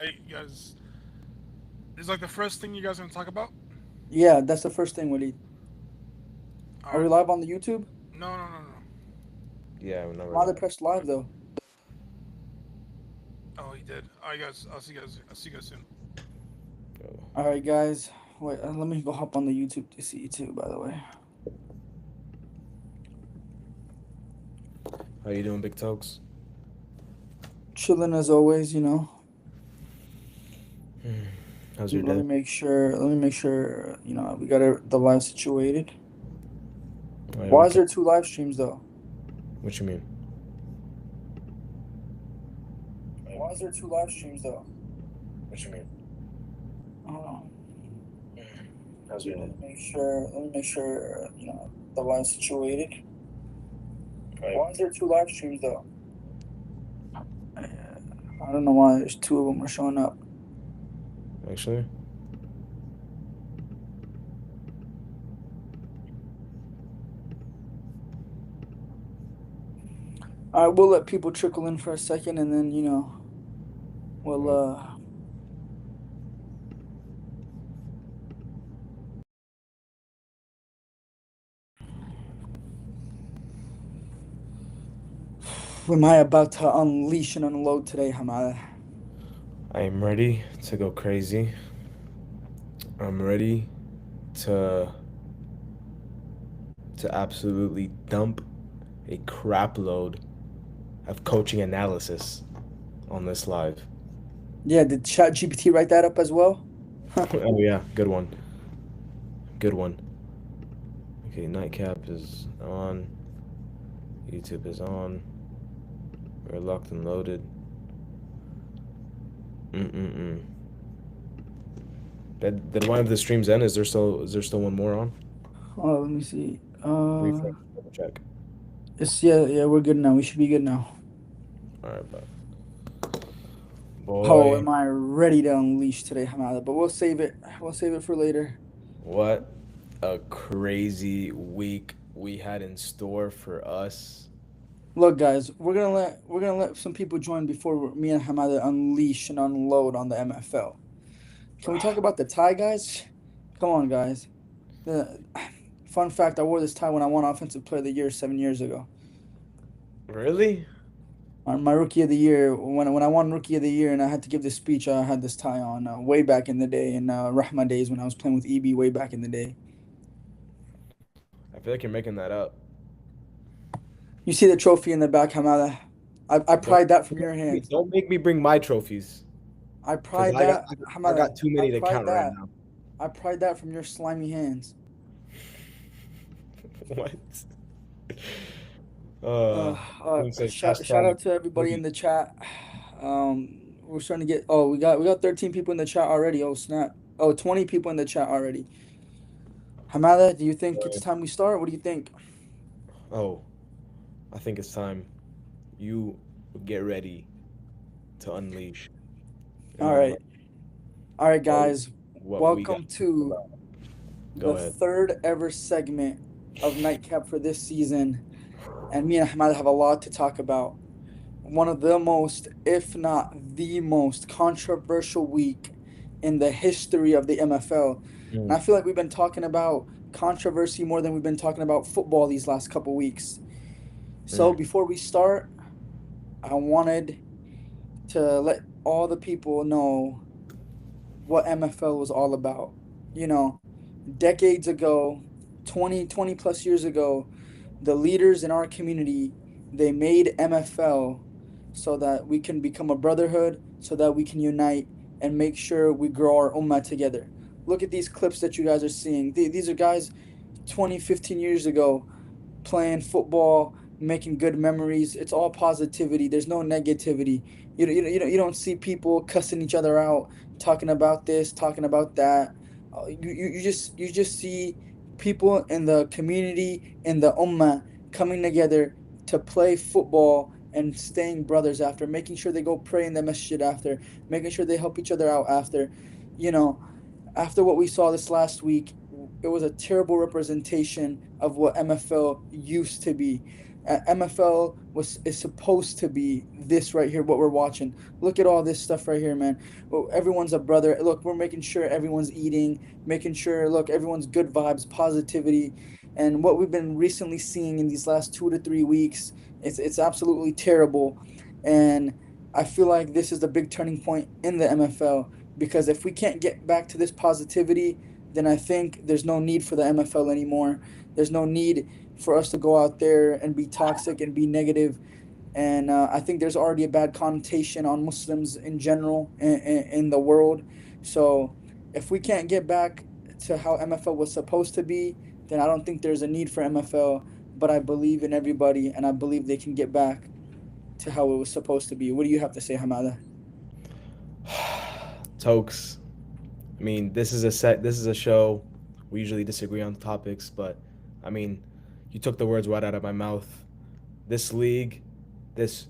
Hey, you guys, is like the first thing you guys gonna talk about? Yeah, that's the first thing, Waleed. All Are we right. live on the YouTube? No, no, no, no. Yeah, whenever Mother live. pressed live though. Oh, he did. All right, guys. I'll see you guys. I'll see you guys soon. Yo. All right, guys. Wait, let me go hop on the YouTube to see you too. By the way, How you doing, Big Tokes? chilling as always. How's your Let me day? make sure. Let me make sure. We got the live situated. Oh, yeah, Why we is can. there two live streams though? What you mean? Why is there two live streams though? What you mean? Hold on. How's your Let day? me make sure. Let me make sure. The live situated. Right. Why is there two live streams though? Uh, I don't know why there's two of them are showing up. Actually, All right, we'll let people trickle in for a second, and then we'll um, Am I about to unleash and unload today, Hamada? I am ready to go crazy. I'm ready to absolutely dump a crap load of coaching analysis on this live. Yeah, did ChatGPT write that up as well? Oh yeah, good one. Good one. Okay, nightcap is on. YouTube is on. We're locked and loaded. Mm-mm-mm. Did one of the streams end? Is there still one more on? Oh, let me see. Refresh, double check. Yeah, we're good now. We should be good now. All right, but Oh, boy, am I ready to unleash today, Hamada? But we'll save it. We'll save it for later. what a crazy week we had in store for us. Look, guys, we're gonna let some people join before me and Hamada unleash and unload on the MFL. Can we talk about the tie, guys? Come on, guys. The fun fact: I wore this tie when I won Offensive Player of the Year 7 years ago. Really? My rookie of the year, when I won rookie of the year, and I had to give this speech, I had this tie on way back in the day, in Rahma days when I was playing with EB way back in the day. I feel like you're making that up. You see the trophy in the back, Hamada. I Don't pried that from your hands. don't make me bring my trophies I because pried that, I Hamada. got too I many to pried count right that. now. I pried that from your slimy hands. What? Uh, Who says shout hashtag out to everybody in Louis? the chat. We're starting to get. Oh, we got 13 people in the chat already. Oh snap! Oh, 20 people in the chat already. Hamada, do you think it's time we start? What do you think? Oh, I think it's time you get ready to unleash and All unload right. All right, what guys. we got Welcome to talk to about. Go the ahead. third ever segment of Nightcap for this season. And me and Ahmad have a lot to talk about. One of the most, if not the most, controversial week in the history of the MFL. And Mm, I feel like we've been talking about controversy more than we've been talking about football these last couple weeks. So mm. before we start, I wanted to let all the people know what MFL was all about. You know, decades ago, 20 plus years ago, the leaders in our community, they made MFL so that we can become a brotherhood, so that we can unite and make sure we grow our ummah together. Look at these clips that you guys are seeing. These are guys 20, 15 years ago playing football, making good memories. It's all positivity. There's no negativity. You don't see people cussing each other out, talking about this, talking about that. You just see people in the community, in the ummah, coming together to play football and staying brothers after, making sure they go pray in the masjid after, making sure they help each other out after. You know, after what we saw this last week, it was a terrible representation of what MFL used to be. MFL is supposed to be this right here, what we're watching. Look at all this stuff right here, man. Well, everyone's a brother. Look, we're making sure everyone's eating, making sure, look, everyone's good vibes, positivity. And what we've been recently seeing in these last 2 to 3 weeks, it's absolutely terrible. And I feel like this is the big turning point in the MFL because if we can't get back to this positivity, then I think there's no need for the MFL anymore. There's no need for us to go out there and be toxic and be negative. And I think there's already a bad connotation on Muslims in general in the world. So if we can't get back to how MFL was supposed to be, then I don't think there's a need for MFL. But I believe in everybody, and I believe they can get back to how it was supposed to be. What do you have to say, Hamada? Tokes. I mean, this is a show. We usually disagree on topics, but I mean, you took the words right out of my mouth. This league, this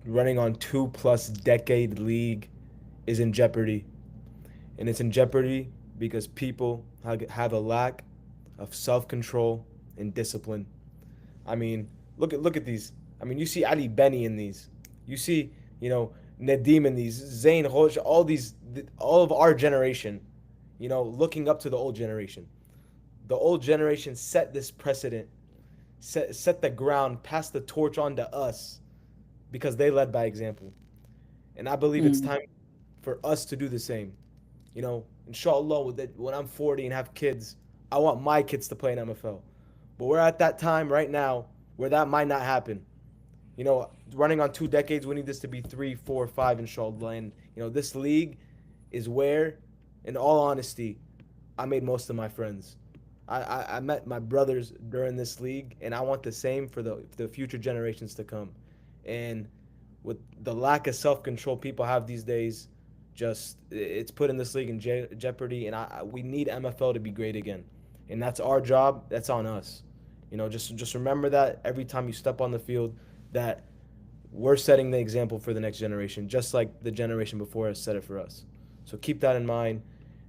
running on 2+ decade league is in jeopardy. And it's in jeopardy because people have a lack of self-control and discipline. I mean, look at these. I mean, you see Ali Benny in these. You see, Nadim in these. Zayn Hosh, all of our generation, looking up to the old generation. The old generation set this precedent, set the ground, passed the torch on to us because they led by example. And I believe it's Mm. time for us to do the same. Inshallah, when I'm 40 and have kids, I want my kids to play in MFL. But we're at that time right now where that might not happen. Running on 2 decades, we need this to be 3, 4, 5, inshallah. And, this league is where, in all honesty, I made most of my friends. I met my brothers during this league, and I want the same for the future generations to come. And with the lack of self-control people have these days, just it's putting this league in jeopardy. And we need MFL to be great again, and that's our job. That's on us. Just remember that every time you step on the field, that we're setting the example for the next generation, just like the generation before us set it for us. So keep that in mind,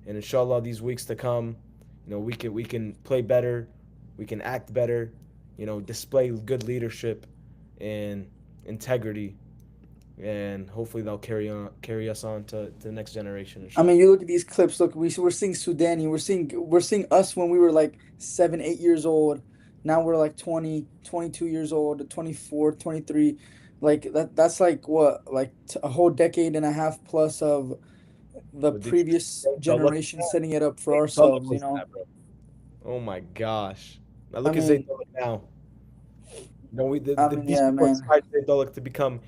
and inshallah, these weeks to come, we can play better, we can act better, display good leadership and integrity, and hopefully they'll carry us on to the next generation, I inshallah. mean, you look at these clips. Look, we're seeing Sudani. We're seeing us when we were like 7, 8 years old. Now we're like 20, 22 years old, 24, 23. Like that's like what, like a whole decade and a half plus of the But did you see previous Zayn Dullock? generation setting it up for Zayn Dullock ourselves. was that, bro. Oh my gosh. Now I look at Zayn mean, Dullock now. These yeah, people man. inspired Zayn Dullock to become,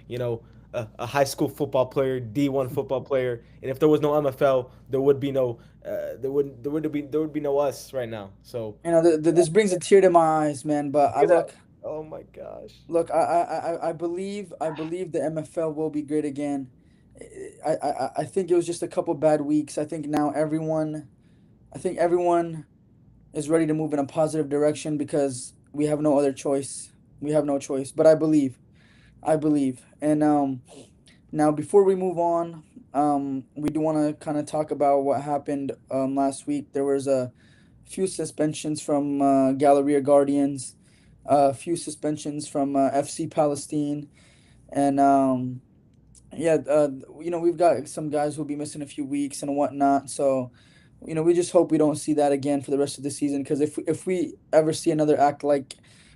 a high school football player, D1 football player. And if there was no MFL, there would be no, there would be no us right now. So, This brings a tear to my eyes, man. But I look at that. look, Oh my gosh. look, I believe the MFL will be great again. I think it was just a couple bad weeks. I think everyone is ready to move in a positive direction because we have no other choice. We have no choice. But I believe. And now before we move on, we do want to kind of talk about what happened last week. There was a few suspensions from Galleria Guardians, a few suspensions from FC Palestine, and yeah, we've got some guys who'll be missing a few weeks and whatnot. So, we just hope we don't see that again for the rest of the season. Because if we ever see another act like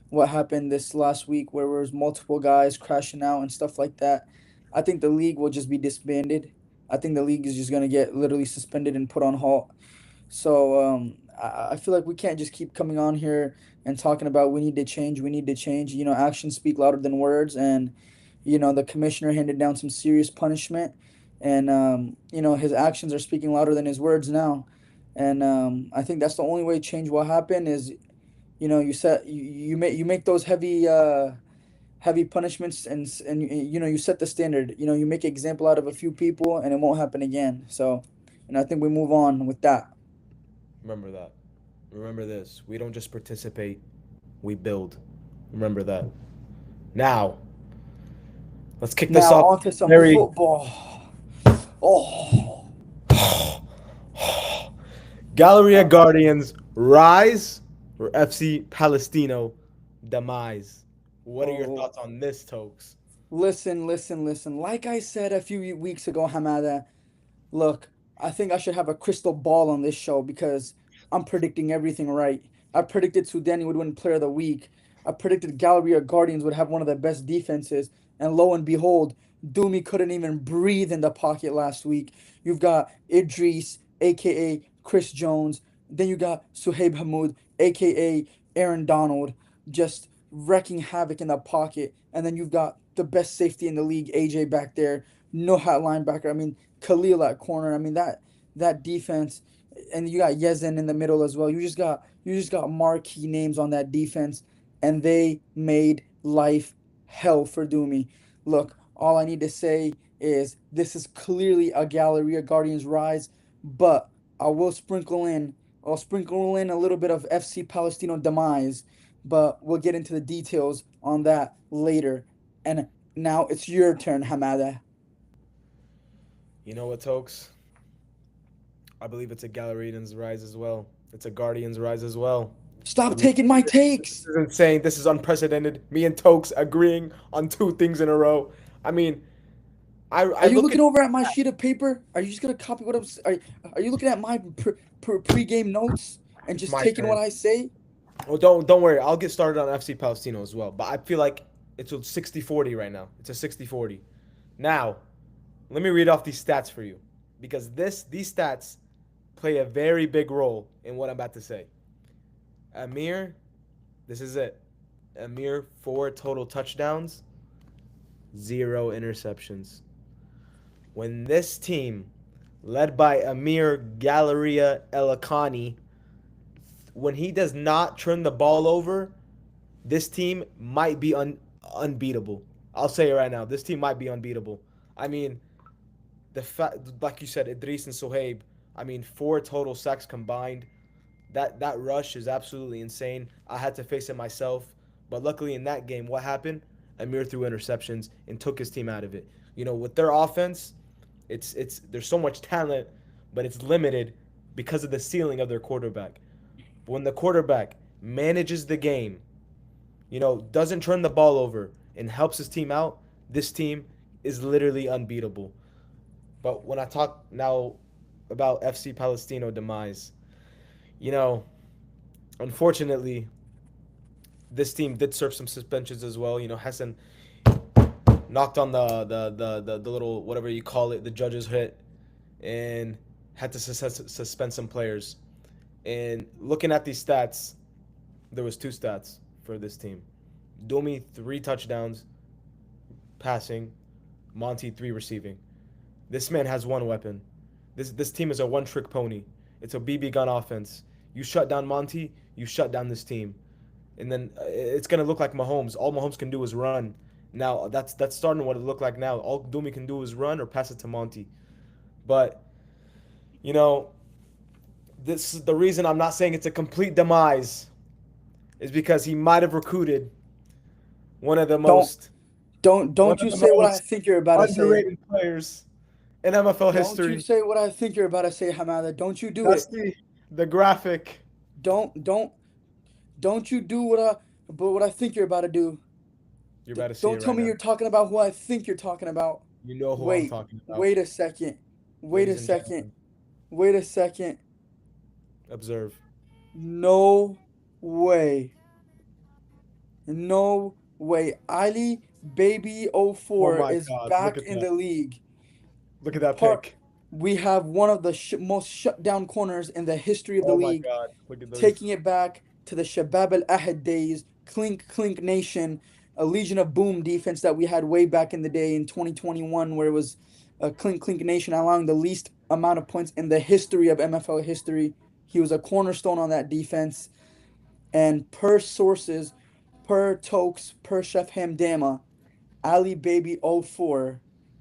what happened this last week, where there was multiple guys crashing out and stuff like that, I think the league will just be disbanded. I think the league is just gonna get literally suspended and put on halt. So I feel like we can't just keep coming on here and talking about we need to change, we need to change. Actions speak louder than words, and the commissioner handed down some serious punishment, and his actions are speaking louder than his words now, and I think that's the only way change will happen is you make those heavy punishments, and you set the standard. You make example out of a few people, and it won't happen again. So, I think we move on with that. Remember that. Remember this. We don't just participate, we build. Remember that. Now, let's kick this Now off. on to some Very football. Oh, Galleria uh, Guardians rise or FC Palestino demise. What are your Oh, thoughts on this, Tokes? listen, listen, listen. Like I said a few weeks ago, Hamada, look, I think I should have a crystal ball on this show because I'm predicting everything right. I predicted Sudani would win Player of the Week. I predicted Galleria Guardians would have one of the best defenses. And lo and behold, Doomy couldn't even breathe in the pocket last week. You've got Idris, aka Chris Jones. Then you got Suhaib Hamoud, aka Aaron Donald, just wrecking havoc in the pocket. And then you've got the best safety in the league, AJ back there. No hat linebacker. I mean, Khalil at corner. I mean that defense, and you got Yezen in the middle as well. You just got marquee names on that defense, and they made life hell for Doomy. Look, all I need to say is this is clearly a Galleria Guardians rise, but I will sprinkle in I'll sprinkle in a little bit of FC Palestino demise, but we'll get into the details on that later. And now it's your turn, Hamada. You know what, Tokes? I believe it's a Gallerian's rise as well. It's a Guardian's rise as well. I Stop mean, taking my this takes. is insane. This is unprecedented. Me and Tokes agreeing on two things in a row. I mean, Are I you look at looking over at my sheet of paper? Are you just gonna copy what are you looking at my pre-game notes and it's just my taking what turn. I say? Well, don't worry. I'll get started on FC Palestino as well. But I feel like it's a 60-40 right now. It's a 60-40. Now, let me read off these stats for you because these stats play a very big role in what I'm about to say. Amir, this is it. Amir, 4 total touchdowns, 0 interceptions. When this team, led by Amir Galleria Elakani, when he does not turn the ball over, this team might be unbeatable. I'll say it right now. This team might be unbeatable. I mean, like you said, Idris and Sohaib. I mean, 4 total sacks combined. That rush is absolutely insane. I had to face it myself, but luckily in that game, what happened? Amir threw interceptions and took his team out of it. You know, with their offense, it's there's so much talent, but it's limited because of the ceiling of their quarterback. But when the quarterback manages the game, doesn't turn the ball over and helps his team out, this team is literally unbeatable. But when I talk now about FC Palestino demise, you know, unfortunately, this team did serve some suspensions as well. Hassan knocked on the little whatever you call it, the judges hit, and had to suspend some players. And looking at these stats, there was two stats for this team. Domi 3 touchdowns passing, Monty 3 receiving. This man has one weapon. This team is a one-trick pony. It's a BB gun offense. You shut down Monty, you shut down this team, and then it's gonna look like Mahomes. All Mahomes can do is run. Now that's starting what it look like now. All Domi can do is run or pass it to Monty. But you know, this is the reason I'm not saying it's a complete demise is because he might have recruited one of the Don't most one don't of you the say what I most think you're about to say. underrated players in MFL Don't you history. say what I think you're about to say, Hamada. Don't you do it. Dusty, the graphic. Don't don't don't you do what I think you're about to do. You're about to see it Don't tell right me now. you're talking about who I think you're talking about. You know who I'm Wait, talking about, wait a second. Wait a ladies and second. gentlemen. Wait a second. Observe. No way. No way. Ali Baby oh Oh 04 my is God! Look back at in that. the league. Look at that Part pick. we have one of the most shut down corners in the history of the Oh my league, God! Look at those. taking it back to the Shabab Al Ahad days, Clink Clink Nation, a Legion of Boom defense that we had way back in the day in 2021, where it was a Clink Clink Nation allowing the least amount of points in the history of MFL history. He was a cornerstone on that defense. And per sources, per Tokes, per Chef Hamdama, Ali Baby oh 04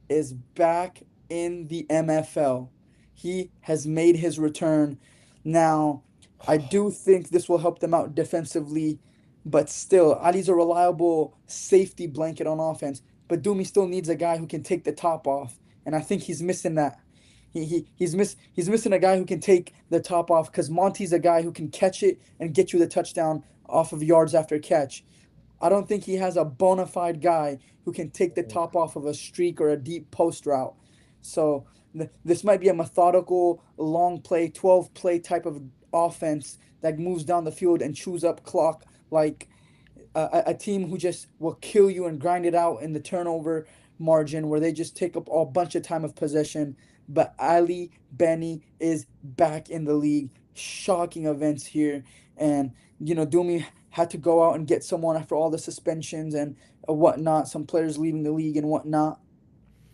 is back in the MFL. He has made his return. Now, I do think this will help them out defensively, but still, Ali's a reliable safety blanket on offense. But Doomy still needs a guy who can take the top off, and I think he's missing that. He's missing a guy who can take the top off because Monty's a guy who can catch it and get you the touchdown off of yards after catch. I don't think he has a bona fide guy who can take the top off of a streak or a deep post route. So this might be a methodical, long play, 12 play type of offense that moves down the field and chews up clock like a team who just will kill you and grind it out in the turnover margin where they just take up a bunch of time of possession. But Ali Benny is back in the league. Shocking events here. And, Dumi had to go out and get someone after all the suspensions and whatnot, some players leaving the league and whatnot.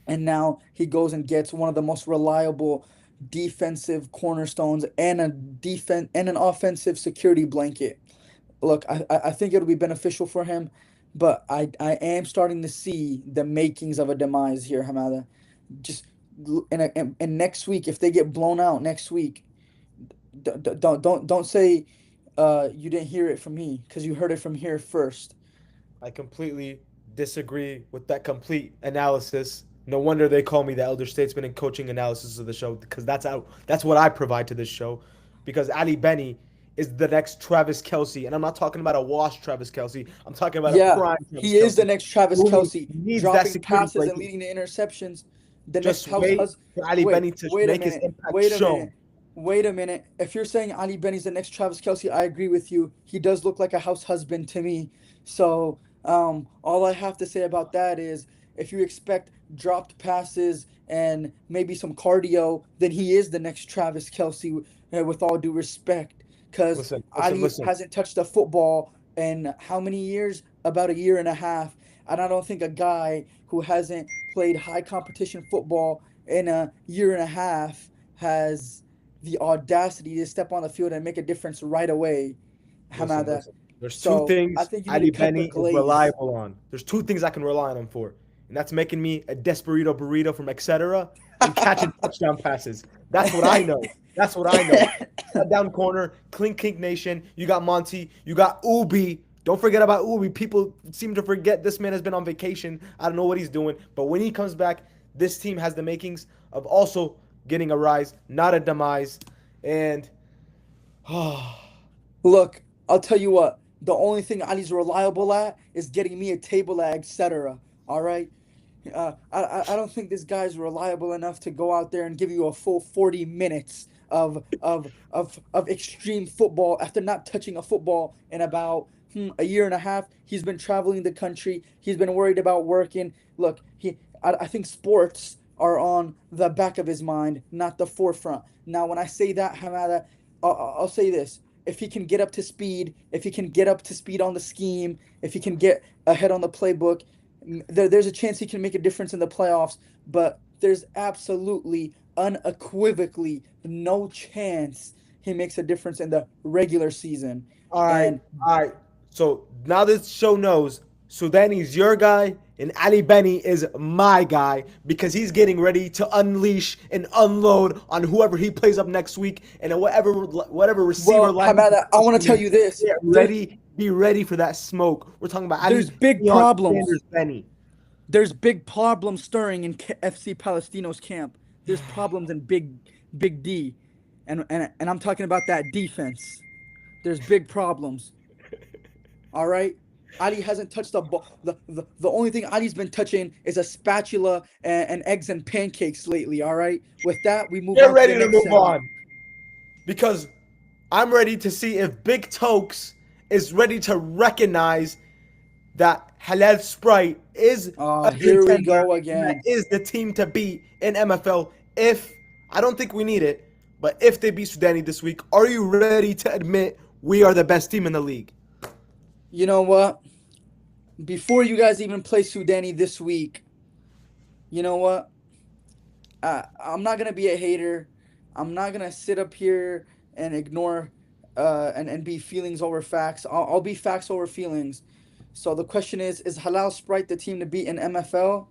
And now he goes and gets one of the most reliable defensive cornerstones and an offensive security blanket. Look, I think it'll be beneficial for him, but I am starting to see the makings of a demise here, Hamada. Just and next week, if they get blown out next week, don't say you didn't hear it from me because you heard it from here first. I completely disagree with that complete analysis. No wonder they call me the elder statesman and coaching analysis of the show because that's what I provide to this show. Because Ali Benny is the next Travis Kelsey, and I'm not talking about a washed Travis Kelsey. I'm talking about a Yeah, prime Travis he is the Kelsey next Travis who Kelsey, needs that dropping security passes and blanket. leading the interceptions. The next Just house wait hus. for Ali Wait, Benny to wait a make his minute. impact Wait a minute. shown. Wait a minute. If you're saying Ali Benny's the next Travis Kelsey, I agree with you. He does look like a house husband to me. So, all I have to say about that is, if you expect dropped passes and maybe some cardio, then he is the next Travis Kelsey. With all due respect, because Listen, listen, Ali listen. hasn't touched a football in how many years? About a year and a half. And I don't think a guy who hasn't played high competition football in a year and a half has the audacity to step on the field and make a difference right away, Listen, Hamada. listen. There's two So I things think you need to Ali cut the Benny is glaze. reliable on. There's two things I can rely on him for, and that's making me a desperado burrito from etc. and catching touchdown passes. That's what I know. That's what I know. Shut down corner, clink clink nation. You got Monty. You got Ubi. Don't forget about Ubi. People seem to forget this man has been on vacation. I don't know what he's doing, but when he comes back, this team has the makings of also getting a rise, not a demise. And Look, I'll tell you what. The only thing Ali's reliable at is getting me a table at etc. All right. I don't think this guy's reliable enough to go out there and give you a full 40 minutes of extreme football after not touching a football in about a year and a half. He's been traveling the country. He's been worried about working. Look, I think sports are on the back of his mind, not the forefront. Now, when I say that, Hamada, I'll say this. If he can get up to speed, if he can get up to speed on the scheme, if he can get ahead on the playbook, there's a chance he can make a difference in the playoffs, but there's absolutely, unequivocally no chance he makes a difference in the regular season. all right, And all right. So now this show knows Sudani's your guy and Ali Benny is my guy because he's getting ready to unleash and unload on whoever he plays up next week and whatever receiver well, line. Hamada, I want to tell you this: Get ready, be ready for that smoke. We're talking about Ali there's big Leon problems. Sanders Benny. There's big problems stirring in FC Palestino's camp. There's problems in Big D, and I'm talking about that defense. There's big problems. All right. Ali hasn't touched the ball. The only thing Ali's been touching is a spatula and eggs and pancakes lately. All right. With that, we move Get on to the ready to next move segment. on because I'm ready to see if Big Tokes is ready to recognize that Halal Sprite is a Here we contender go and that again. is the team to beat in MFL. If I don't think we need it, but if they beat Sudani this week, are you ready to admit we are the best team in the league? You know what? Before you guys even play Sudani this week, you know what? I'm not gonna be a hater. I'm not gonna sit up here and ignore and be feelings over facts. I'll be facts over feelings. So the question is Halal Sprite the team to beat in MFL?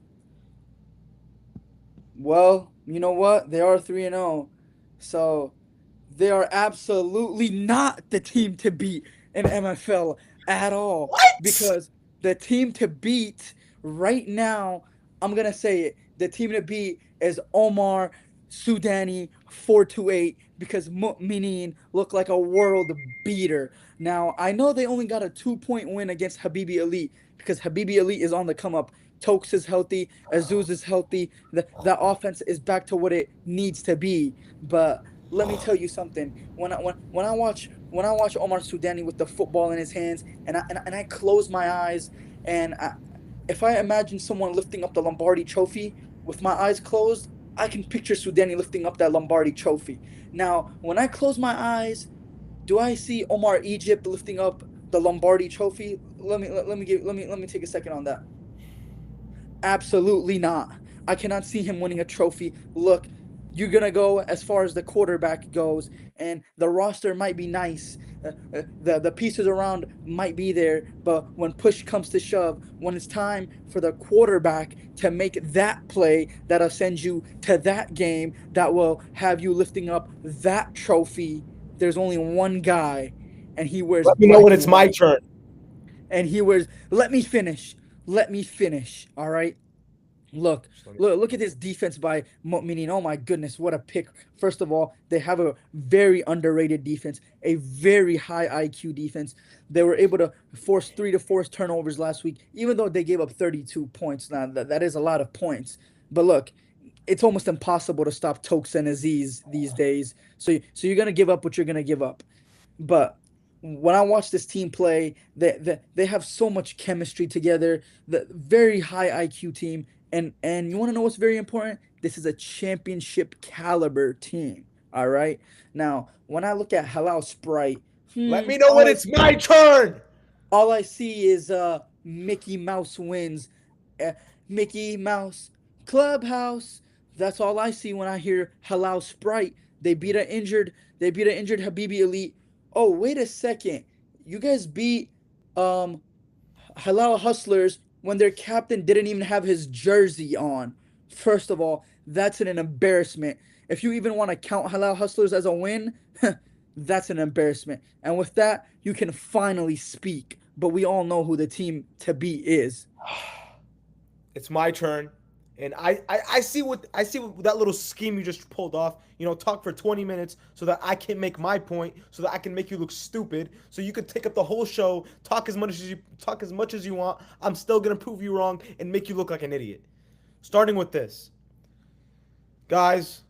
Well, you know what? They are 3-0. So they are absolutely not the team to beat in MFL at all. What? Because the team to beat right now, I'm going to say it, the team to beat is Omar Sudani 4-8 because Mu'minin looked like a world beater. Now, I know they only got a 2-point win against Habibi Elite because Habibi Elite is on the come up. Tokes is healthy, Azuz is healthy. The offense is back to what it needs to be. But let me tell you something. When I watch Omar Sudani with the football in his hands and I close my eyes and if I imagine someone lifting up the Lombardi trophy with my eyes closed, I can picture Sudani lifting up that Lombardi trophy. Now, when I close my eyes, do I see Omar Egypt lifting up the Lombardi trophy? Let me take a second on that. Absolutely not. I cannot see him winning a trophy. Look, you're gonna go as far as the quarterback goes, and the roster might be nice. The pieces around might be there, but when push comes to shove, when it's time for the quarterback to make that play that'll send you to that game, that will have you lifting up that trophy, there's only one guy, and he wears Let me know when black and it's my white. turn. And he wears. Let me finish. Let me finish. All right. Look, Just let me- look at this defense by Mu'minin. Oh my goodness, what a pick. First of all, they have a very underrated defense, a very high IQ defense. They were able to force 3 to 4 turnovers last week, even though they gave up 32 points. Now, that is a lot of points. But look, it's almost impossible to stop Tokes and Aziz these days. So you're going to give up what you're going to give up. But when I watch this team play, they have so much chemistry together. The very high IQ team, and you want to know what's very important? This is a championship caliber team. All right. Now, when I look at Halal Sprite, Let me know all when I it's my turn. all I see is Mickey Mouse wins. Uh, Mickey Mouse Clubhouse. That's all I see when I hear Halal Sprite. They beat an injured Habibi Elite. Oh, wait a second. You guys beat um Halal Hustlers when their captain didn't even have his jersey on. First of all, that's an embarrassment. If you even want to count Halal Hustlers as a win, that's an embarrassment. And with that, you can finally speak. But we all know who the team to beat is. It's my turn. And I see what that little scheme you just pulled off. Talk for 20 minutes so that I can make my point, so that I can make you look stupid, so you could take up the whole show, talk as much as you want. I'm still gonna prove you wrong and make you look like an idiot. Starting with this, guys,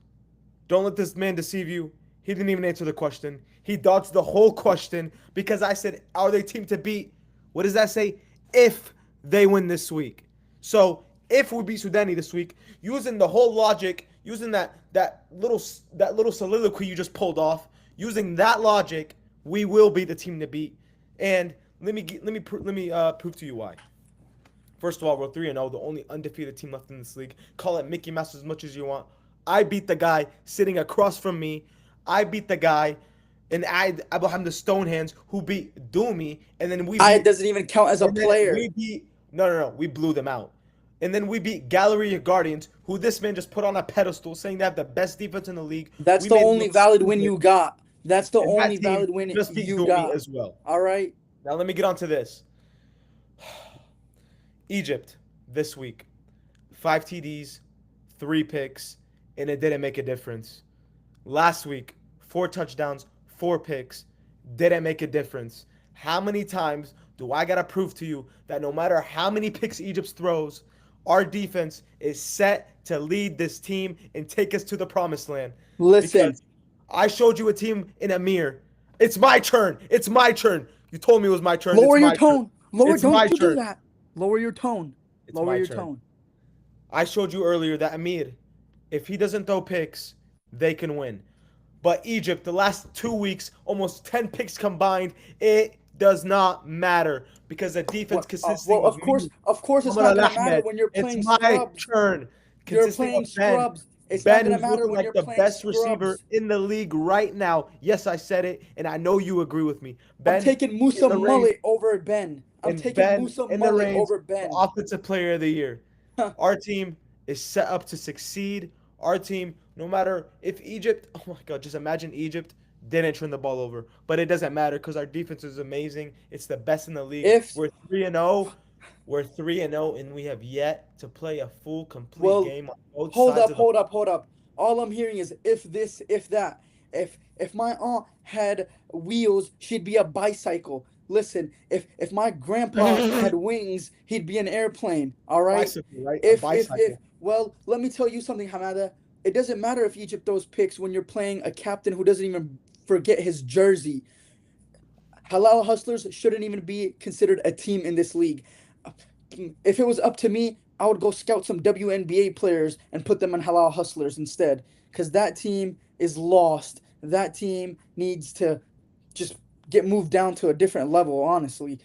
don't let this man deceive you. He didn't even answer the question. He dodged the whole question because I said, "Are they team to beat?" What does that say? If they win this week. So if we beat Sudani this week, using the whole logic, using that little soliloquy you just pulled off, using that logic, we will be the team to beat. And let me prove to you why. First of all, we're 3-0, the only undefeated team left in this league. Call it Mickey Mouse as much as you want. I beat the guy sitting across from me. I beat the guy and I behind the Stonehands who beat Doomy, and then we It beat doesn't even count as a and then we player. beat no, we blew them out. And then we beat Galleria Guardians, who this man just put on a pedestal, saying they have the best defense in the league. That's We the made them only look valid win stupid, you got. That's the and that only team valid win just beat you Doomy got. as well. All right. Now let me get on to this. Egypt this week, 5 TDs, 3 picks, and it didn't make a difference. Last week, 4 touchdowns, 4 picks, didn't make a difference. How many times do I gotta prove to you that no matter how many picks Egypt throws, our defense is set to lead this team and take us to the promised land? Listen, Because I showed you a team in a mirror. It's my turn. It's my turn. You told me it was my turn. lower It's your my turn. tone. Lower. It's my Don't you do turn. that. Lower your tone. It's Lower my your turn. tone. I showed you earlier that Amir, if he doesn't throw picks, they can win. But Egypt, the last 2 weeks, almost 10 picks combined, it does not matter because the defense What? consisting Well, of of me, course, it's Muhammad not Al gonna matter Ahmed, when you're it's playing my scrubs. turn, You're consisting playing of Ben. scrubs. It's not Ben, gonna who's matter looking when like you're the playing best receiver scrubs. in the league right now. Yes, I said it, and I know you agree with me. I'm Ben taking in Musa the reign Mullet over Ben. I'm and taking Ben Musa in the Mullet reins over for Ben. Offensive Player of the Year. Our team is set up to succeed. Our team, no matter if Egypt, oh my God, just imagine Egypt didn't turn the ball over. But it doesn't matter because our defense is amazing. It's the best in the league. If We're 3-0. We're 3-0, and we have yet to play a full, complete well, game on both hold sides up, of the hold up, ball. hold up. All I'm hearing is if this, if that. If my aunt had wheels, she'd be a bicycle. Listen, if my grandpa had wings, he'd be an airplane. All right. Bicycle, right? A If bicycle. well, let me tell you something, Hamada. It doesn't matter if Egypt throws picks when you're playing a captain who doesn't even forget his jersey. Halal Hustlers shouldn't even be considered a team in this league. If it was up to me, I would go scout some WNBA players and put them in Halal Hustlers instead. Because that team is lost. That team needs to just get moved down to a different level, honestly.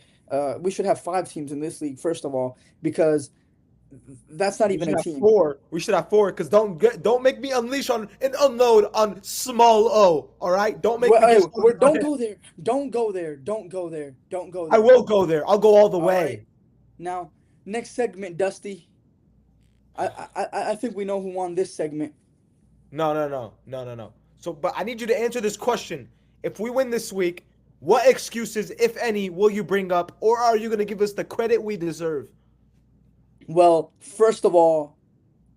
We should have 5 teams in this league, first of all, because that's not We even should a have team. four. We should have four because don't make me unleash on and unload on small O. All right, don't make Well, me hey, just. don't go there. Don't go there. Don't go there. Don't go I there. will go there. I'll go all the All right. way. Now, next segment, Dusty. I think we know who won this segment. No, no, no, no, no, no. So, but I need you to answer this question. If we win this week, what excuses, if any, will you bring up, or are you gonna give us the credit we deserve? Well, first of all,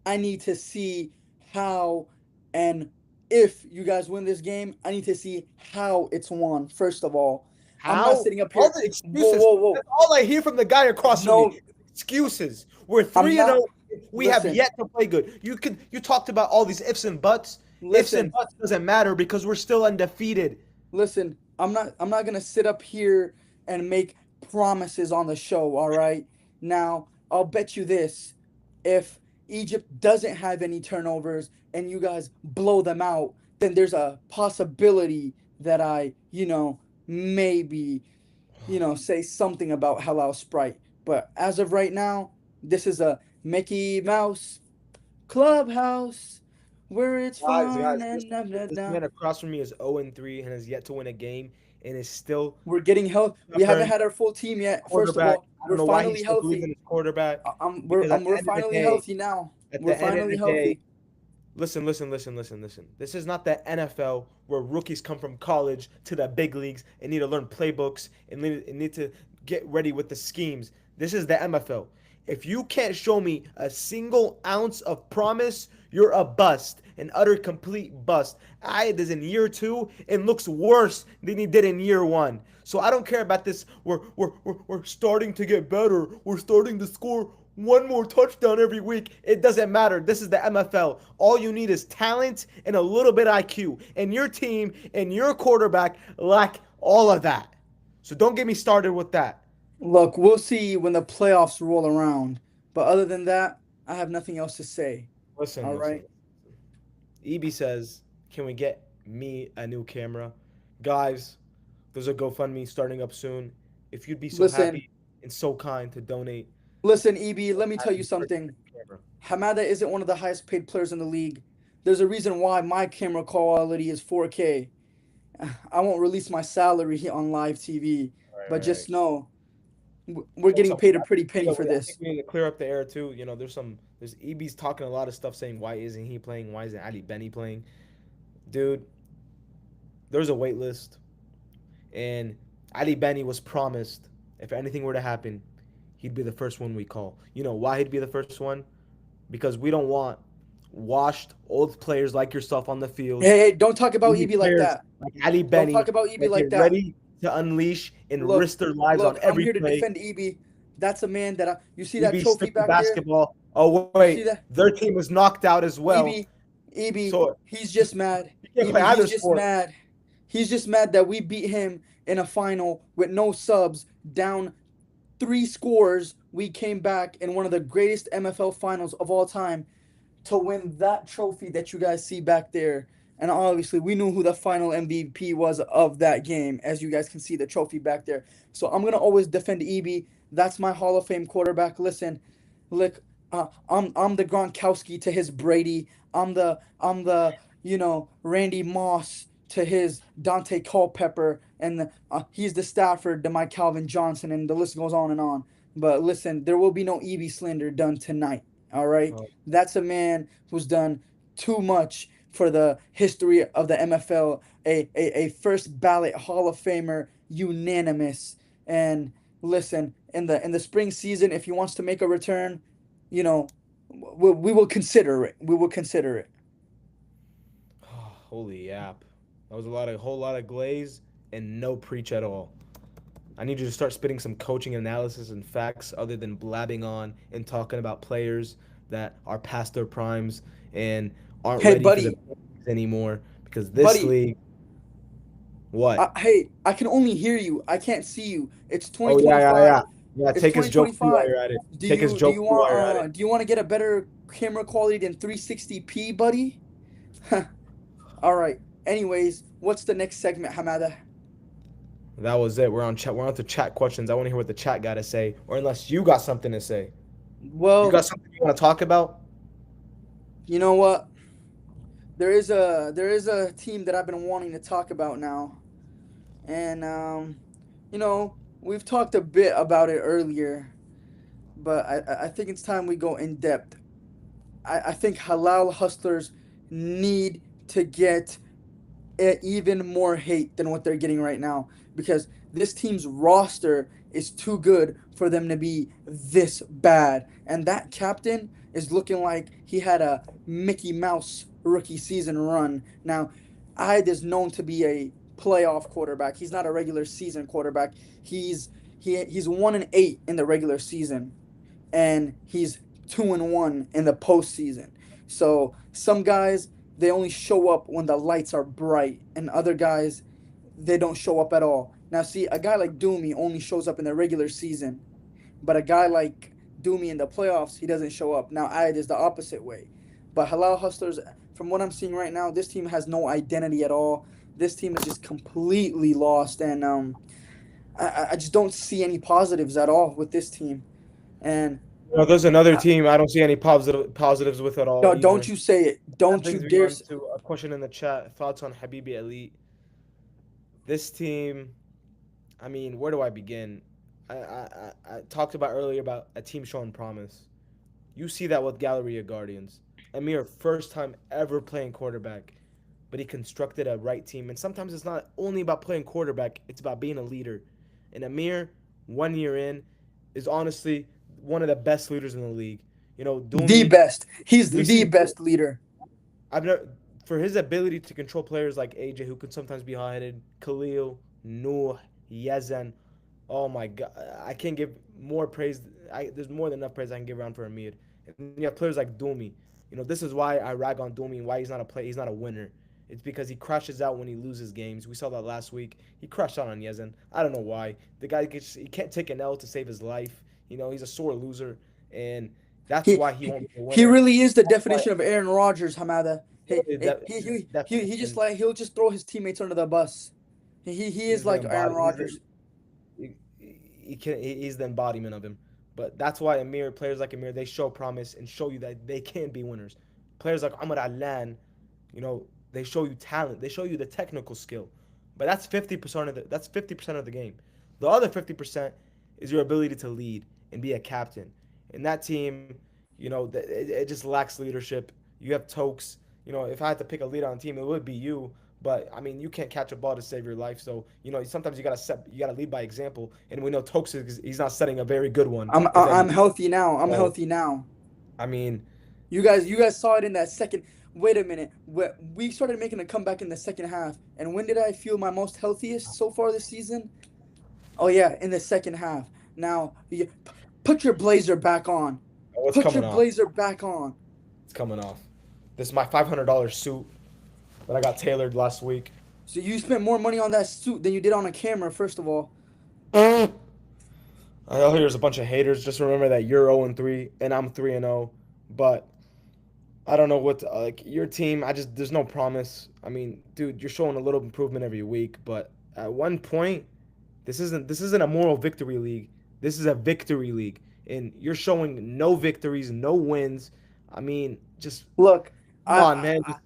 I need to see how and if you guys win this game, I need to see how it's won. First of all, I'm not How? sitting up All here. the Whoa, excuses. whoa, whoa. That's all I hear from the guy across from me. No, Excuses. We're I'm three and not. zero. We have Listen, yet to play good. You talked about all these ifs and buts. Ifs and listen. buts doesn't matter because we're still undefeated. Listen, I'm not gonna sit up here and make promises on the show, all right? Now, I'll bet you this. If Egypt doesn't have any turnovers and you guys blow them out, then there's a possibility that maybe, say something about Halal Sprite. But as of right now, this is a Mickey Mouse clubhouse where it's fun Guys, and blah, blah, this blah. man across from me is 0-3 and has yet to win a game and is still We're getting health. We haven't stubborn. had our full team yet. First of Quarterback. all, I don't we're know why he finally still believes in healthy. his quarterback We're because at the we're end of the finally day, healthy now. at We're the end of finally the day, healthy. listen, listen, listen, listen, listen. This is not the NFL where rookies come from college to the big leagues and need to learn playbooks and need to get ready with the schemes. This is the MFL. If you can't show me a single ounce of promise, you're a bust, an utter complete bust. I is in year two and looks worse than he did in year one. So I don't care about this. We're starting to get better. We're starting to score one more touchdown every week. It doesn't matter. This is the MFL. All you need is talent and a little bit of IQ. And your team and your quarterback lack all of that. So don't get me started with that. Look, we'll see when the playoffs roll around. But other than that, I have nothing else to say. Listen, All listen. right. EB says, "Can we get me a new camera?" Guys, there's a GoFundMe starting up soon. If you'd be so Listen, happy and so kind to donate, listen, EB, let me I tell you can purchase something. a camera. Hamada isn't one of the highest paid players in the league. There's a reason why my camera quality is 4K. I won't release my salary on live TV, but Right, right. just know we're getting Also, paid a I pretty think, penny for I think this. we need to clear up the air too. There's EB's talking a lot of stuff saying why isn't he playing? Why isn't Ali Benny playing? Dude, there's a wait list, and Ali Benny was promised if anything were to happen, he'd be the first one we call. You know why he'd be the first one? Because we don't want washed old players like yourself on the field. Hey, don't talk We about need EB like players that. like Ali Don't talk Benny about EB that get like that. ready to unleash and Look, risk their lives on look, I'm every here to play. defend EB. That's a man that you see that EB trophy stick to back there? basketball. Oh You see wait, that? their team was knocked out as well. EB, EB, So he's just mad. you can't play EB, either he's just sport. mad. He's just mad that we beat him in a final with no subs, down 3 scores. We came back in one of the greatest MFL finals of all time to win that trophy that you guys see back there. And obviously, we knew who the final MVP was of that game, as you guys can see the trophy back there. So I'm gonna always defend EB. That's my Hall of Fame quarterback. Listen, look, I'm the Gronkowski to his Brady. I'm the Randy Moss to his Dante Culpepper, and he's the Stafford to my Calvin Johnson, and the list goes on and on. But listen, there will be no EB slander done tonight. All right, Oh, that's a man who's done too much for the history of the MFL. A first ballot Hall of Famer, unanimous. And listen, in the spring season, if he wants to make a return, you know, we will consider it. We will consider it. Holy yap. That was a whole lot of glaze and no preach at all. I need you to start spitting some coaching analysis and facts other than blabbing on and talking about players that are past their primes and aren't Hey, ready for the buddy, bigs anymore. Because this buddy. league, what? Hey, I can only hear you. I can't see you. It's Oh yeah, yeah, 2025. yeah. Yeah, It's take his joke too while 2025. you're at it. Take his joke too while you're at it. Do you want to get a better camera quality than 360p, buddy? All right. Anyways, what's the next segment, Hamada? That was it. We're on chat. We're on to chat questions. I want to hear what the chat got to say, or unless you got something to say. You Well, got something you want to talk about? you know what? There is a team that I've been wanting to talk about now, and we've talked a bit about it earlier, but I think it's time we go in depth. I think Halal Hustlers need to get even more hate than what they're getting right now because this team's roster is too good for them to be this bad. And that captain is looking like he had a Mickey Mouse rookie season run. Now, Ide is known to be a playoff quarterback. He's not a regular season quarterback. He's 1-8 in the regular season, and he's 2-1 in the postseason. So some guys they only show up when the lights are bright, and other guys they don't show up at all. Now, see, a guy like Doomy only shows up in the regular season, but a guy like Doomy in the playoffs he doesn't show up. Now, Ayad is the opposite way. But Halal Hustlers, from what I'm seeing right now, this team has no identity at all. This team is just completely lost, and I just don't see any positives at all with this team. And There's another I, team I don't see any positives with at all no, don't either. you say it. That Don't you brings me dare. on to a question in the chat. Thoughts on Habibi Elite? This team, I mean, where do I begin? I talked about earlier about a team showing promise. You see that with Galleria Guardians. Amir, first time ever playing quarterback, but he constructed a right team. And sometimes it's not only about playing quarterback, it's about being a leader. And Amir, 1 year in, is honestly one of the best leaders in the league. The Doomy, best. He's we the see best leader. I've never for his ability to control players like AJ, who can sometimes be hot-headed, Khalil, Noor, Yezen. Oh my God, I can't give more praise. There's more than enough praise I can give around for Amir. And you have players like Doomy. This is why I rag on Doomy and why he's not a play. He's not a winner. It's because he crashes out when he loses games. We saw that last week. He crashed out on Yezen. I don't know why. The guy he can't take an L to save his life. He's a sore loser, and that's He why he he, won't be a he winner. really is the That's why definition of Aaron Rodgers, Hamada. that He just definition. like he'll just throw his teammates under the bus. He is He's the like Aaron embody. Rodgers. He's the embodiment of him. But that's why players like Amir, they show promise and show you that they can be winners. Players like Amr Allan, they show you talent. They show you the technical skill. But that's 50% of the game. The other 50% is your ability to lead and be a captain. And that team, it just lacks leadership. You have Tokes. If I had to pick a leader on the team, it would be you. But I mean, you can't catch a ball to save your life. So sometimes you gotta lead by example. And we know Tokes he's not setting a very good one. If I'm any, healthy now. I'm so healthy now. I mean, You guys saw it in that second. Wait a minute. We started making a comeback in the second half. And when did I feel my most healthiest so far this season? Oh yeah, in the second half. Now, put your blazer back on. what's Put your coming off? blazer back on. It's coming off. This is my $500 suit that I got tailored last week. So you spent more money on that suit than you did on a camera, first of all. I know there's a bunch of haters. Just remember that you're 0-3 and I'm 3-0. But I don't know like your team. There's no promise. I mean, dude, you're showing a little improvement every week, but at one point, this isn't a moral victory league. This is a victory league, and you're showing no victories, no wins. I mean, just Look, come on, man. Just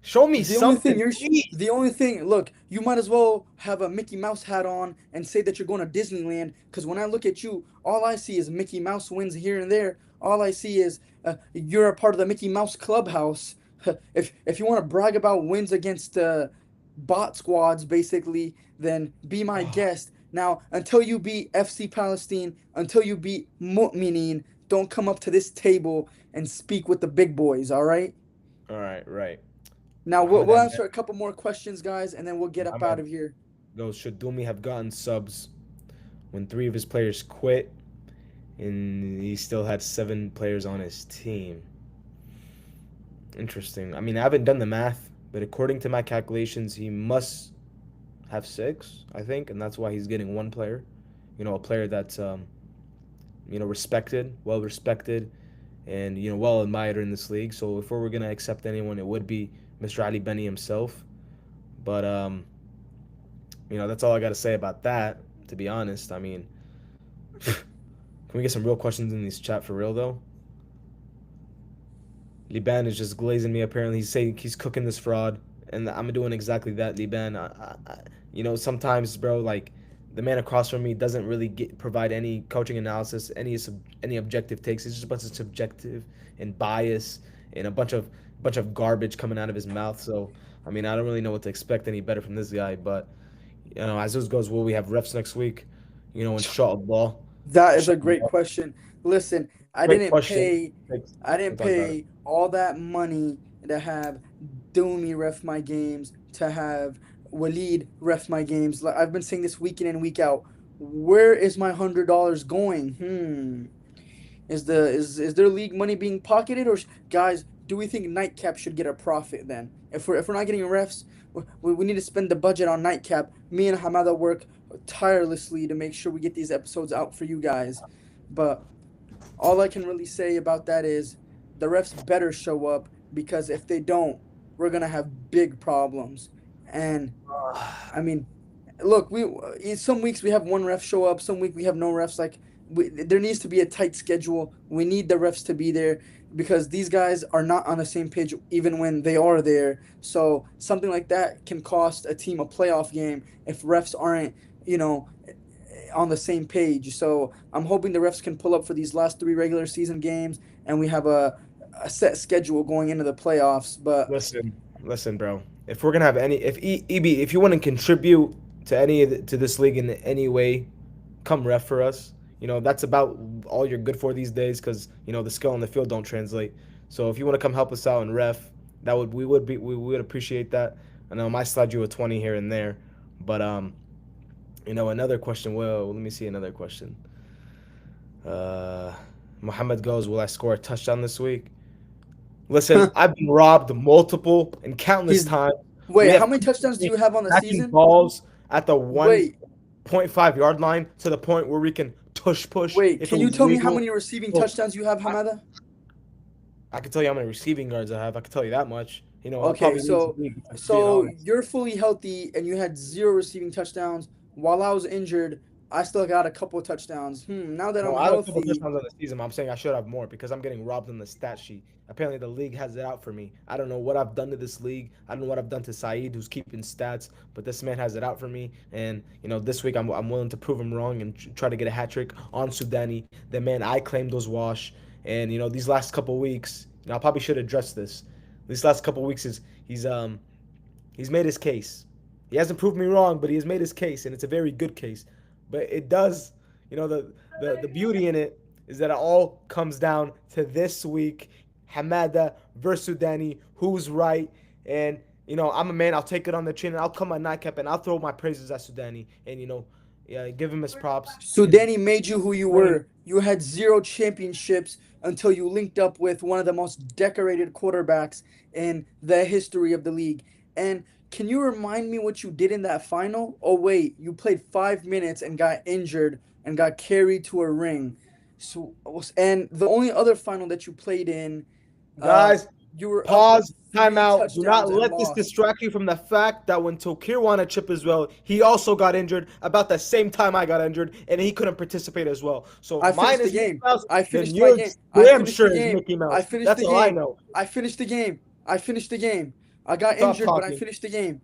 show me the only thing something, you're please. the only thing look, you might as well have a Mickey Mouse hat on and say that you're going to Disneyland because when I look at you, all I see is Mickey Mouse wins here and there. All I see is you're a part of the Mickey Mouse clubhouse. If you want to brag about wins against bot squads basically, then be my guest. Now, until you beat FC Palestine, until you beat Mu'minin, don't come up to this table and speak with the big boys, all right? All right, right. Now we'll Ahmed answer a couple more questions, guys, and then we'll get up out Ahmed of here. goes, should Dumi have gotten subs when three of his players quit and he still had seven players on his team? Interesting. I mean, I haven't done the math, but according to my calculations, he must have six, I think, and that's why he's getting one player. A player that's respected, well respected, and well admired in this league. So if we were gonna accept anyone, it would be Mr. Ali Benny himself. But that's all I got to say about that. To be honest, I mean, can we get some real questions in this chat for real though? Liban is just glazing me. Apparently, he's saying he's cooking this fraud, and I'm doing exactly that, Liban. Sometimes, bro, like the man across from me doesn't really provide any coaching analysis, any objective takes. It's just a bunch of subjective and bias and a bunch of garbage coming out of his mouth. So, I mean, I don't really know what to expect any better from this guy. But as this goes, will we have refs next week? Inshallah. That is a great Inshallah. question. Listen, Great question. I didn't We'll talk about it. pay all that money to have Doomy ref my games, to have Waleed ref my games. Like I've been saying this week in and week out. Where is my $100 going? Is their league money being pocketed, or guys? Do we think Nightcap should get a profit then? If we're not getting refs, we need to spend the budget on Nightcap. Me and Hamada work tirelessly to make sure we get these episodes out for you guys. But all I can really say about that is the refs better show up, because if they don't, we're gonna have big problems. And I mean, look, some weeks we have one ref show up, some week we have no refs. Like there needs to be a tight schedule. We need the refs to be there, because these guys are not on the same page even when they are there. So something like that can cost a team a playoff game if refs aren't, you know, on the same page. So I'm hoping the refs can pull up for these last three regular season games, and we have a set schedule going into the playoffs. But Listen, bro. If we're gonna have any, if EB, if you want to contribute to to this league in any way, come ref for us. That's about all you're good for these days, because the skill on the field don't translate. So if you want to come help us out and ref, we would appreciate that. I know I might slide you a 20 here and there, but another question. Well, let me see another question. Uh, Muhammad goes, will I score a touchdown this week? Listen, I've been robbed multiple and countless he's times. We wait, how have many touchdowns do you have on the catching season? balls at the Wait, 1.5 yard line to the point where we can tush push wait. if it Can you was tell me how legal. many receiving So touchdowns you have, I, Hamada? I can tell you how many receiving yards I have. I can tell you that much. I'll Okay, probably lose the so league, if I'm being so honest. you're fully healthy and you had zero receiving touchdowns. While I was injured, I still got a couple of touchdowns. Now that No, I'm I have a couple healthy, touchdowns on the season. But I'm saying I should have more because I'm getting robbed on the stat sheet. Apparently, the league has it out for me. I don't know what I've done to this league. I don't know what I've done to Saeed, who's keeping stats, but this man has it out for me. And this week I'm willing to prove him wrong and try to get a hat trick on Sudani, the man I claimed was wash. And these last couple weeks, I probably should address this. These last couple weeks is he's made his case. He hasn't proved me wrong, but he has made his case, and it's a very good case. But it does, the beauty in it is that it all comes down to this week, Hamada versus Sudani, who's right. And I'm a man. I'll take it on the chin, and I'll come on nightcap, and I'll throw my praises at Sudani, and yeah, give him his props. His Sudani made you who you claim. were. You had zero championships until you linked up with one of the most decorated quarterbacks in the history of the league. And can you remind me what you did in that final? Oh wait, you played 5 minutes and got injured and got carried to a ring. So and the only other final that you played in, uh, Guys, you were up pause, three timeout. Do touchdowns not and let this lost. distract you from the fact that when Tokir won a chip as well, he also got injured about the same time I got injured, and he couldn't participate as well. So I if mine finished the is Mickey game. Mouse, I then finished my game. yours I damn finished the sure is game. Mickey I Mouse. finished That's the all I game. know. I finished the game. I finished the game. I got Stop injured, but I talking. finished the game.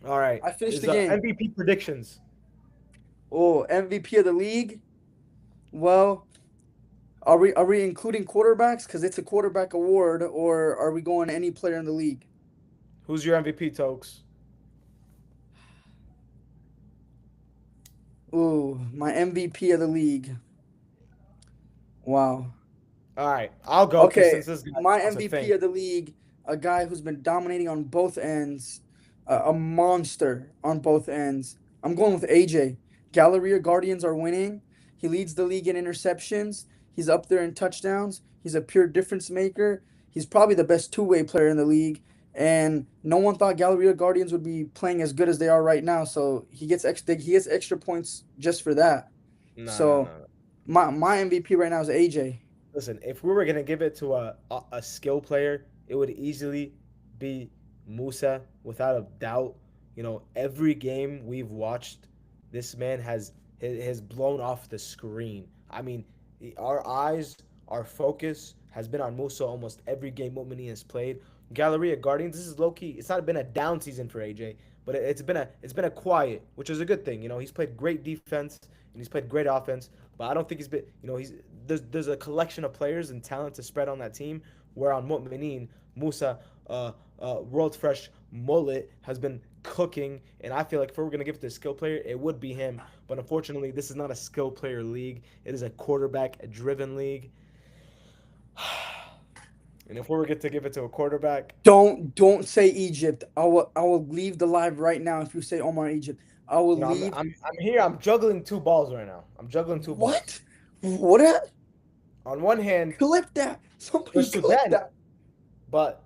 All right. I finished Is the game. MVP predictions? Oh, MVP of the league. Well, are we including quarterbacks because it's a quarterback award, or are we going any player in the league? Who's your MVP, Tokes? Ooh, my MVP of the league. Wow. All right, I'll go because Okay, since this guy my wants a MVP thing. of the league. a guy who's been dominating on both ends, a monster on both ends. I'm going with AJ. Galleria Guardians are winning. He leads the league in interceptions. He's up there in touchdowns. He's a pure difference maker. He's probably the best two-way player in the league. And no one thought Galleria Guardians would be playing as good as they are right now. So he gets extra points just for that. No, no, So no, no. my MVP right now is AJ. Listen, if we were gonna give it to a skill player, it would easily be Musa without a doubt. You know, every game we've watched, this man has blown off the screen. I mean, our eyes, our focus has been on Musa almost every game Mu'mini has played. Galleria Guardians, this is low key. It's not been a down season for AJ, but it's been a quiet, which is a good thing. You know, he's played great defense and he's played great offense, but I don't think he's been. You know, he's there's a collection of players and talent to spread on that team. Where on Mu'minin, Musa, World Fresh Mullet has been cooking, and I feel like if we were gonna give it to a skill player, it would be him. But unfortunately, this is not a skill player league. It is a quarterback driven league. And if we were to give it to a quarterback, Don't say Egypt. I will leave the live right now if you say Omar Egypt. I will you know, leave. I'm here. I'm juggling two balls right now. I'm juggling two balls. What? What? On one hand, Clip that. Somebody there's clip Sudan, that. but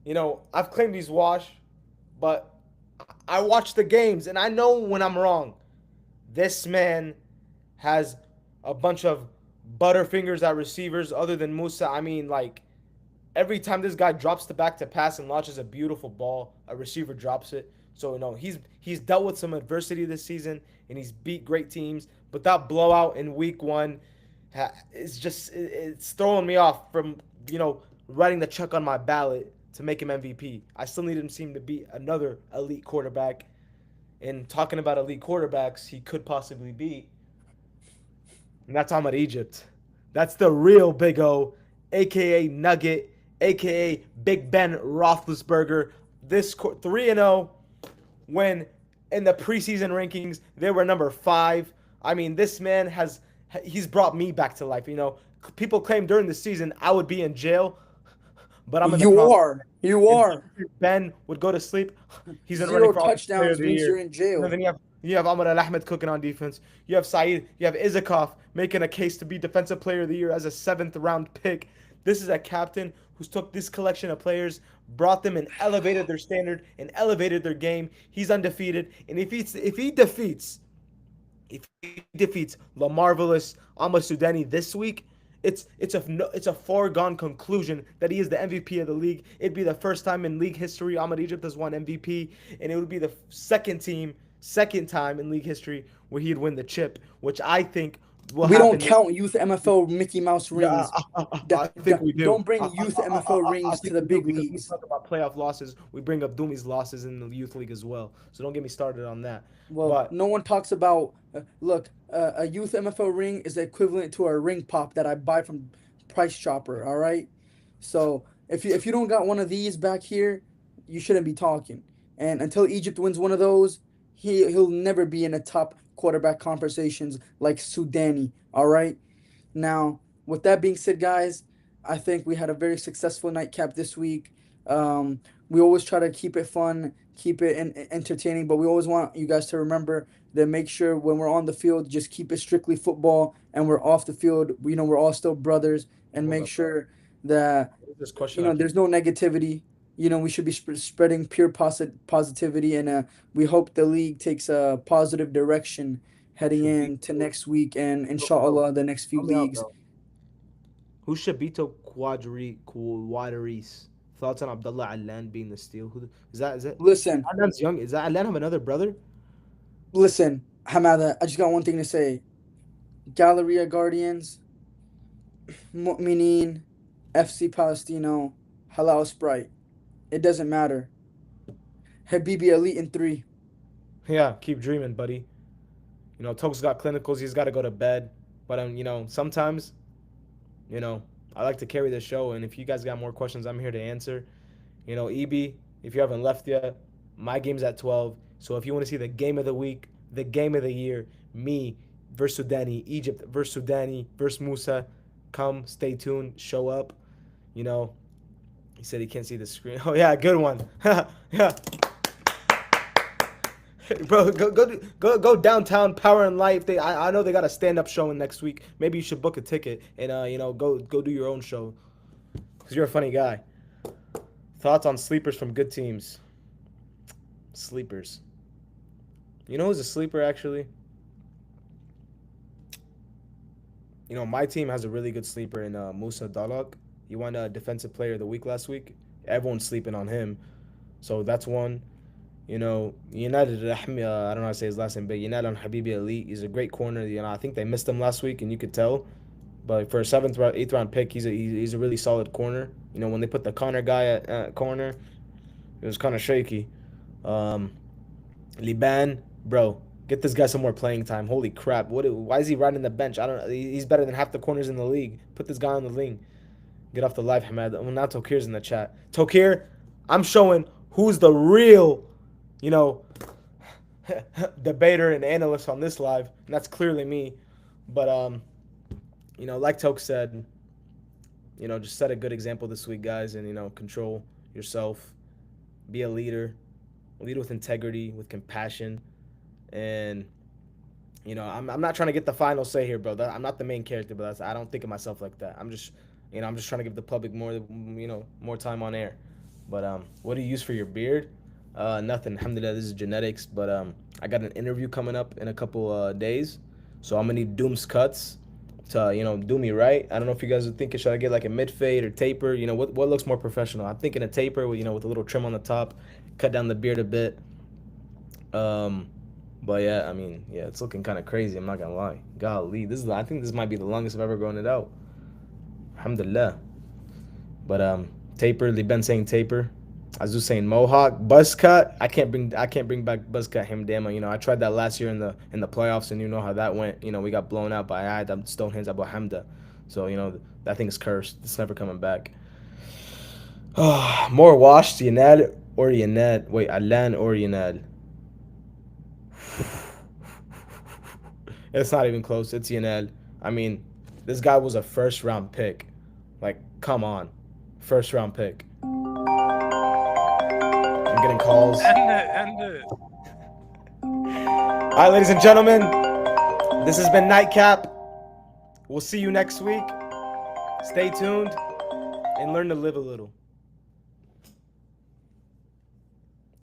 you know, I've claimed he's washed, but I watch the games and I know when I'm wrong. This man has a bunch of butterfingers at receivers other than Musa. I mean, like every time this guy drops the back to pass and launches a beautiful ball, a receiver drops it. So you know he's dealt with some adversity this season and he's beat great teams. But that blowout in week one is just it's throwing me off from writing the check on my ballot to make him MVP. I still need him seem to be another elite quarterback. And talking about elite quarterbacks, he could possibly be. And that's Ahmad Egypt. That's the real Big O, aka Nugget, aka Big Ben Roethlisberger. This 3-0 when in the preseason rankings they were number 5. I mean, this man he's brought me back to life. You know, people claim during the season I would be in jail, but I'm in the You prom. are. You And are. Ben would go to sleep. He's in running Zero for Offensive Player of touchdowns the means Year. you're in jail. Then you have Ahmad Al Ahmed cooking on defense. You have Saeed. You have Izakov making a case to be Defensive Player of the Year as a 7th-round pick. This is a captain who's took this collection of players, brought them and elevated their standard and elevated their game. He's undefeated, and if he defeats the marvelous Ahmad Sudani this week, it's a foregone conclusion that he is the MVP of the league. It'd be the first time in league history Ahmad Egypt has won MVP, and it would be the second time in league history where he'd win the chip, which I think will We don't happen. count youth MFL Mickey Mouse Yeah, rings. I think we do. Don't bring youth MFL I rings to think the we do big because we leagues. talk about playoff losses. We bring up Doomy's losses in the youth league as well. So don't get me started on that. Well, But no one talks about. Look, a youth MFL ring is equivalent to a ring pop that I buy from Price Chopper. All right, so if you don't got one of these back here, you shouldn't be talking. And until Egypt wins one of those, he'll never be in the top quarterback conversations like Sudani. All right. Now, with that being said, guys, I think we had a very successful nightcap this week. We always try to keep it fun, keep it entertaining, but we always want you guys to remember to make sure when we're on the field, just keep it strictly football, and we're off the field, we're all still brothers, and hold make up, bro. sure that This question I keep. there's no negativity. We should be spreading pure positivity, and we hope the league takes a positive direction heading into Shabito, next week and bro, inshallah the next few help me out, leagues. bro. Who's Shabito Quadris? Thoughts on Abdullah Alan being the steal? Who is that? Is it Listen, Alan's young? Is that Alan have another brother? listen, Hamada, I just got one thing to say. Galleria Guardians, Mu'mineen, FC Palestino, Halal Sprite. It doesn't matter. Habibi Elite in 3. Yeah, keep dreaming, buddy. You know, Toke's got clinicals. He's got to go to bed. But sometimes, I like to carry the show. And if you guys got more questions, I'm here to answer. EB, if you haven't left yet, my game's at 12. So if you want to see the game of the week, the game of the year, me versus Sudani, Egypt versus Sudani versus Musa, come, stay tuned, show up. You know, He said he can't see the screen. Oh yeah, good one. Yeah. Bro, go downtown Power and Life. I know they got a stand up showing next week. Maybe you should book a ticket and go do your own show. Cause you're a funny guy. Thoughts on sleepers from good teams? Sleepers. You know who's a sleeper actually? My team has a really good sleeper in Musa Dalak. He won Defensive Player of the Week last week. Everyone's sleeping on him. So that's one. United, I don't know how to say his last name, but United on Habibi Elite. He's a great corner. I think they missed him last week, and you could tell. But for a eighth round pick, he's a really solid corner. When they put the Connor guy at corner, it was kind of shaky. Liban, bro, get this guy some more playing time. Holy crap! Why is he riding the bench? I don't know. He's better than half the corners in the league. Put this guy on the wing. Get off the live, Hamed. Well, now Tokir's in the chat. Tokir, I'm showing who's the real, debater and analyst on this live, and that's clearly me. But like Tok said, just set a good example this week, guys, and control yourself. Be a leader. Lead with integrity, with compassion, and I'm not trying to get the final say here, bro. I'm not the main character, but I don't think of myself like that. I'm just trying to give the public more time on air. But what do you use for your beard? Nothing. Alhamdulillah, this is genetics. But I got an interview coming up in a couple days, so I'm gonna need Doom's cuts to do me right. I don't know if you guys are thinking, should I get like a mid fade or taper? What looks more professional? I'm thinking a taper with with a little trim on the top, cut down the beard a bit. But yeah, it's looking kind of crazy. I'm not gonna lie. Golly, I think this might be the longest I've ever grown it out. Alhamdulillah. But taper. Liban saying taper. Azu saying mohawk. Buzz cut. I can't bring back buzz cut Hamdama. I tried that last year in the playoffs, and you know how that went. We got blown out by Adam Stonehands Abu Hamda. So that thing is cursed. It's never coming back. More washed. Yanad or Yanad. Wait, Alan or Yanad. It's not even close. It's Yanad. This guy was a first round pick. Like, come on. First round pick. I'm getting calls. End it. All right, ladies and gentlemen. This has been Nightcap. We'll see you next week. Stay tuned and learn to live a little.